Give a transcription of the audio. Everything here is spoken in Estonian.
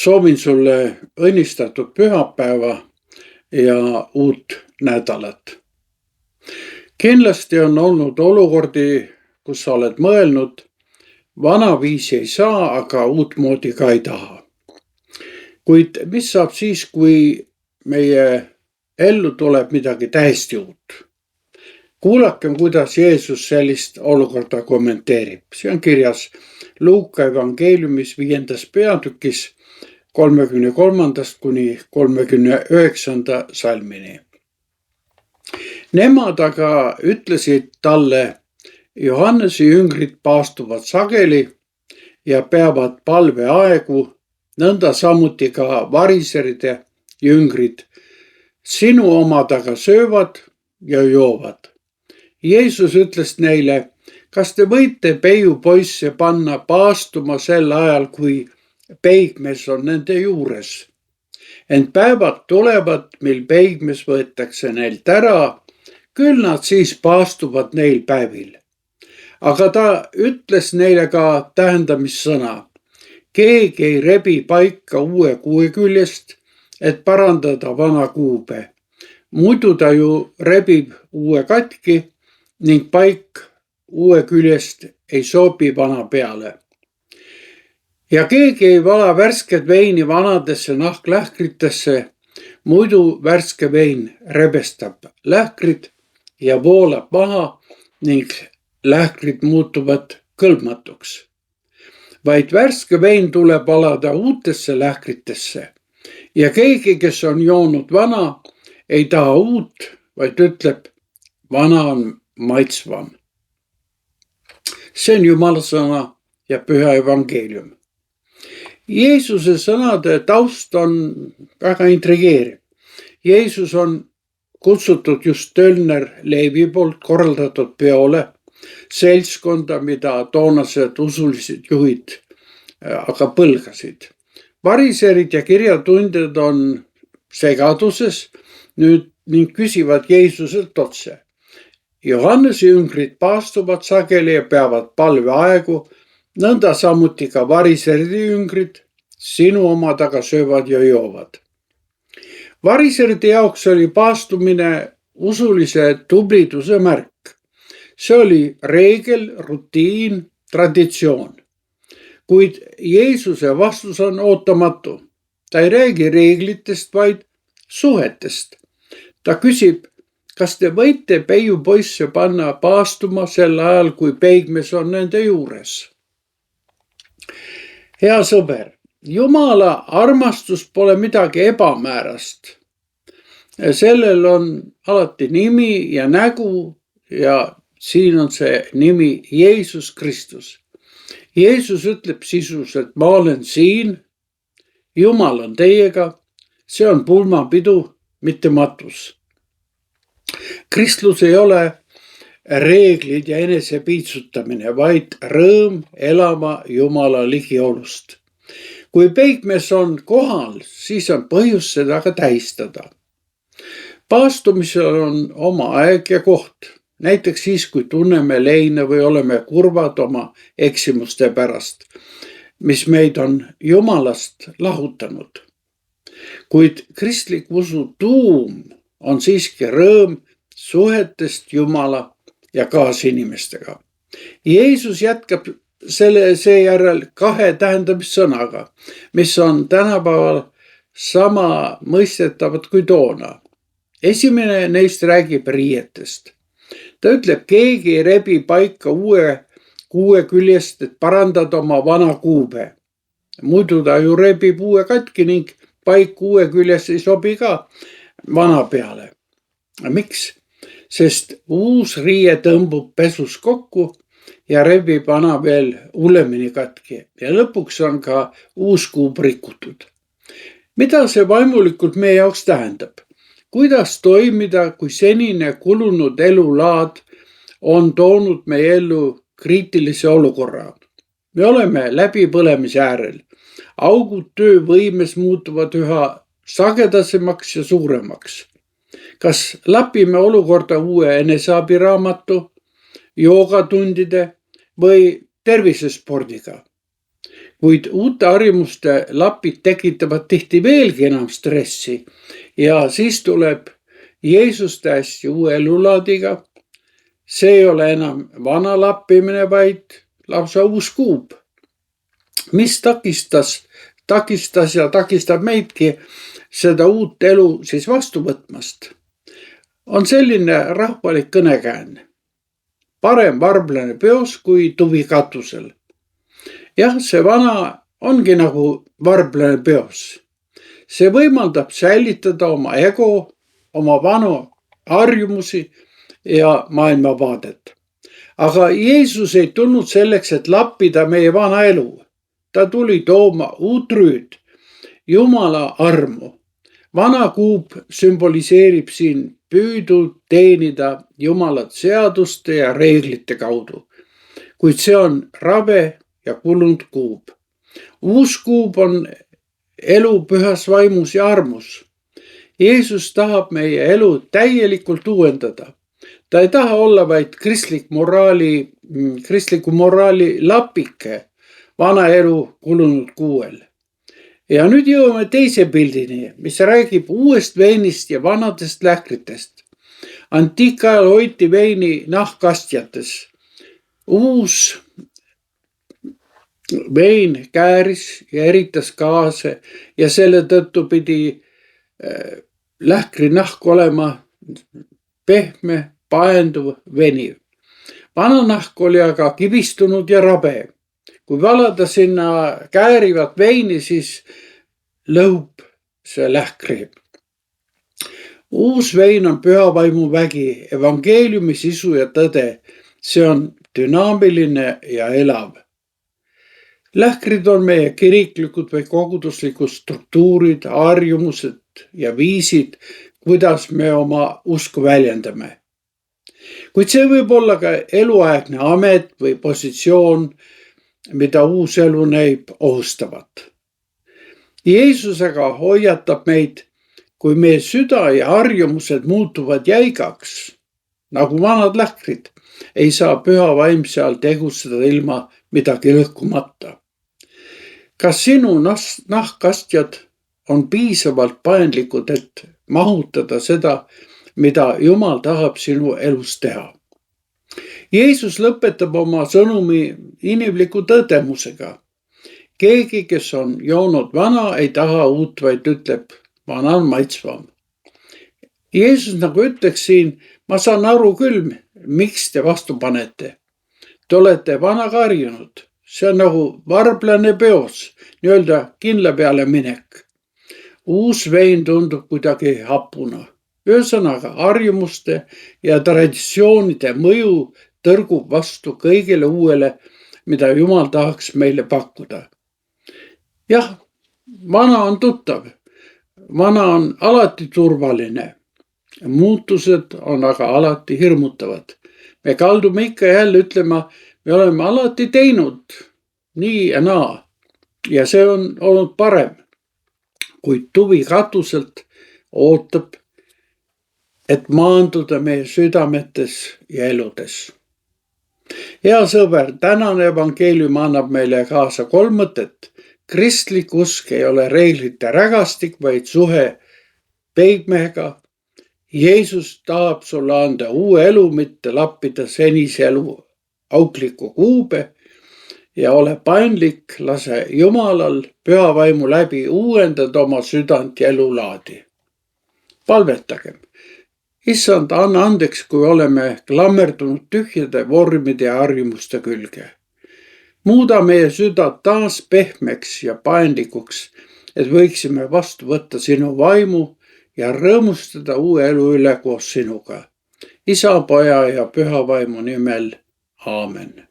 Soovin sulle õnnistatud pühapäeva ja uut nädalat. Kindlasti on olnud olukordi, kus sa oled mõelnud, vanaviisi ei saa, aga uutmoodi ka ei taha. Kuid mis saab siis, kui meie ellu tuleb midagi täiesti uut? Kuulakem, kuidas Jeesus sellist olukorda kommenteerib. See on kirjas Luuka evangeeliumis 5. peatükis 33. kuni 39. salmini. Nemad aga ütlesid talle, Johannese jüngrid paastuvad sageli ja peavad palveaegu, nõnda samuti ka variseride jüngrid. Sinu omad aga söövad ja joovad. Jeesus ütles neile, kas te võite peiupoisse panna paastuma sel ajal, kui peigmees on nende juures. Ent päevad tulevad, mil peigmees võetakse neilt ära, küll nad siis paastuvad neil päevil. Aga ta ütles neile ka tähendamissõna. Keegi ei rebi paika uue kuue küljest, et parandada vana kuube. Muidu ta ju rebib uue katki ning paik uue küljest ei sobi vana peale. Ja keegi ei vala värsket veini vanadesse nahklähkritesse, muidu värske vein rebestab lähkrid ja voolab maha ning lähkrid muutuvad kõlbmatuks. Vaid värske vein tuleb valada uutesse lähkritesse ja keegi, kes on joonud vana, ei taha uut, vaid ütleb, vana on maitsvam. See on Jumala sõna ja püha evangeelium. Jeesuse sõnade taust on väga intrigeeriv. Jeesus on kutsutud just Tölner Leevi poolt korraldatud peole, seltskonda, mida toonased usulised juhid aga põlgasid. Variserid ja kirjatundjad on segaduses nüüd ning küsivad Jeesuselt otse. Johannese jüngrid paastuvad sageli ja peavad palveaegu, nõnda samuti ka variseride jüngrid, sinu omad aga söövad ja joovad. Variseride jaoks oli paastumine usulise tubliduse märk. See oli reegel, rutiin, traditsioon. Kuid Jeesuse vastus on ootamatu. Ta ei räägi reeglitest, vaid suhetest. Ta küsib, kas te võite peiupoisse panna paastuma sel ajal, kui peigmees on nende juures? Hea sõber, Jumala armastus pole midagi ebamäärast. Sellel on alati nimi ja nägu ja siin on see nimi Jeesus Kristus. Jeesus ütleb sisuliselt, ma olen siin, Jumal on teiega, see on pulmapidu, mitte matus. Kristlus ei ole reeglid ja enesepiitsutamine, vaid rõõm elama Jumala ligiolust. Kui peigmees on kohal, siis on põhjus seda ka tähistada. Paastumisel on oma aeg ja koht. Näiteks siis, kui tunneme leine või oleme kurvad oma eksimuste pärast, mis meid on Jumalast lahutanud. Kuid kristlik usu tuum on siiski rõõm suhetest Jumala ja kaasinimestega. Jeesus jätkab seejärel kahe tähendamissõnaga, mis on tänapäeval sama mõistetavad kui toona. Esimene neist räägib riietest. Ta ütleb, keegi ei rebi paika uue kuue küljest, et parandada oma vana kuube. Muidu ta ju rebib uue katki ning paik uue küljest ei sobi ka vana peale. Miks? Sest uus riie tõmbub pesus kokku ja rebib vana veel hullemini katki ja lõpuks on ka uus kuub rikutud. Mida see vaimulikult meie jaoks tähendab? Kuidas toimida, kui senine kulunud elulaad on toonud meie ellu kriitilise olukorra? Me oleme läbipõlemise äärel. Augud töövõimes muutuvad üha sagedasemaks ja suuremaks. Kas lapime olukorda uue eneseabiraamatu, joogatundide või tervisespordiga? Kuid uute harjumuste lapid tekitavad tihti veelgi enam stressi ja siis tuleb Jeesus täiesti uue elulaadiga. See ei ole enam vana lappimine, vaid lausa uus kuub, mis takistab meidki seda uut elu siis vastu võtmast. On selline rahvalik kõnekään. Parem varblane peos kui tuvi katusel. Jah, see vana ongi nagu varblane peos. See võimaldab säilitada oma ego, oma vanu harjumusi ja maailmavaadet. Aga Jeesus ei tulnud selleks, et lappida meie vana elu. Ta tuli tooma uut rüüd, Jumala armu. Vana kuub sümboliseerib siin püüdu teenida Jumalat seaduste ja reeglite kaudu. Kuid see on rabe ja kulunud kuub. Uus kuub on elu pühas vaimus ja armus. Jeesus tahab meie elu täielikult uuendada. Ta ei taha olla vaid kristliku moraali lapike vana elu kulunud kuuel. Ja nüüd jõuame teise pildini, mis räägib uuest veinist ja vanadest lähkritest. Antiikajal hoiti veini nahkkastjates. Uus vein kääris ja eritas gaase ja selle tõttu pidi lähkri nahk olema pehme, paenduv, veniv. Vana nahk oli aga kivistunud ja rabe. Kui valada sinna käärivat veini, siis lõhub see lähkri. Uus vein on püha vaimu vägi, evangeeliumi sisu ja tõde. See on dünaamiline ja elav. Lähkrid on meie kiriklikud või koguduslikud struktuurid, harjumused ja viisid, kuidas me oma usku väljendame. Kuid see võib olla ka eluaegne amet või positsioon, mida uus elu näib ohustavat. Jeesus aga hoiatab meid, kui meie süda ja harjumused muutuvad jäigaks, nagu vanad lähkrid, ei saa püha vaim seal tegutseda ilma midagi lõhkumata. Kas sinu nahkkastjad on piisavalt paindlikud, et mahutada seda, mida Jumal tahab sinu elus teha? Jeesus lõpetab oma sõnumi inimliku tõdemusega. Keegi, kes on joonud vana, ei taha uut, vaid ütleb, vana on maitsvam. Jeesus nagu ütleks siin, ma saan aru küll, miks te vastu panete. Te olete vanaga harjunud. See on nagu varblane peos, nii-öelda kindla peale minek. Uus vein tundub kuidagi hapuna. Ühesõnaga, harjumuste ja traditsioonide mõju tõrgub vastu kõigele uuele, mida Jumal tahaks meile pakkuda. Jah, vana on tuttav. Vana on alati turvaline. Muutused on aga alati hirmutavad. Me kaldume ikka jälle ütlema, me oleme alati teinud nii ja naa. Ja see on olnud parem. Kuid tuvi katuselt ootab, et maanduda meie südametes ja eludes. Hea sõber, tänane evangeelium annab meile kaasa 3 mõtet. Kristlik usk ei ole reeglite rägastik, vaid suhe peigmehega. Jeesus tahab sulle anda uue elu, mitte lappida senise elu auklikku kuube ja ole paindlik, lase Jumalal püha vaimu läbi uuendada oma südant ja elulaadi. Palvetagem. Issand, anna andeks, kui oleme klammerdunud tühjade vormide ja harjumuste külge. Muuda meie süda taas pehmeks ja paindlikuks, et võiksime vastu võtta sinu vaimu ja rõõmustada uue elu üle koos sinuga. Isa, Poja ja Püha Vaimu nimel. Aamen.